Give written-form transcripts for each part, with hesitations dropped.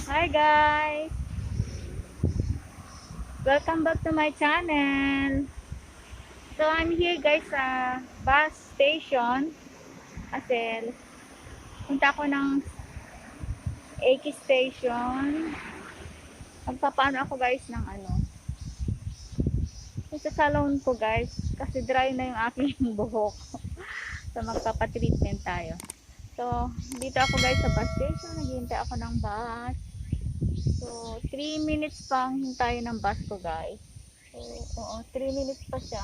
Hi guys! Welcome back to my channel. So I'm here guys sa bus station kasi punta ako ng AK station. Magpapaano ako guys ng sa salon ko guys kasi dry na yung aking buhok. So magpapa-treatment tayo. So dito ako guys sa bus station. Naghihintay ako ng bus. So 3 minutes pang hintay ng bus ko guys. So, oo, 3 minutes pa siya.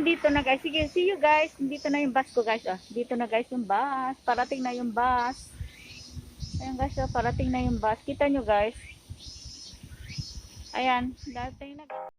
Dito na guys. Sige, see you guys. Dito na yung bus ko guys. Dito na guys yung bus. Parating na yung bus. Ayan guys, parating na yung bus. Kita nyo guys. Ayan, dating na guys.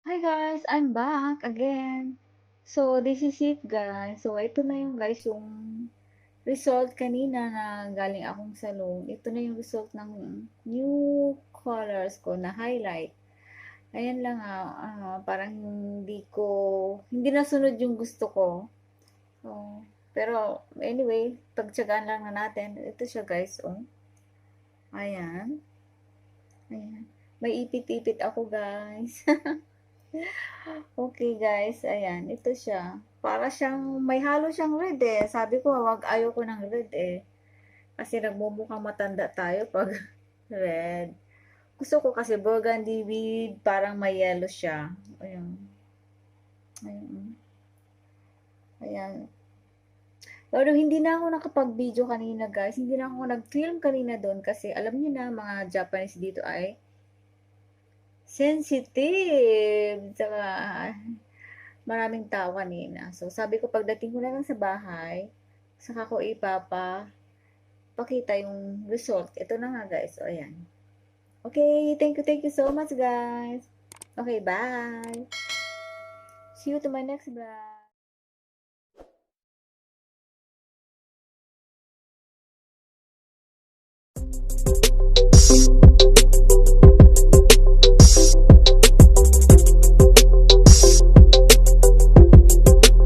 Hi guys, I'm back again. So, this is it guys. So, ito na yung guys yung result kanina na galing akong salon. Ito na yung result ng new colors ko na highlight. Ayan lang parang hindi nasunod yung gusto ko. So, pero anyway, pagtsagaan lang na natin. Ito siya guys, oh. Ayan. Ayan. May ipit-ipit ako guys. Okay guys, ayan. Ito siya. Para siyang, may halo siyang red eh. Sabi ko, wag ayaw ko ng red eh. Kasi nagmumukhang matanda tayo pag red. Gusto ko kasi burgundy with parang may yellow siya. Ayan. Ayan. Ayan. Pero hindi na ako nakapag-video kanina guys. Hindi na ako nag-film kanina doon kasi alam niyo na mga Japanese dito ay sensitive. Saka maraming tao kanina. So sabi ko pagdating ko na lang sa bahay, saka ko pakita yung result. Ito na nga guys. O ayan. Okay, thank you so much guys. Okay, bye. See you to my next vlog.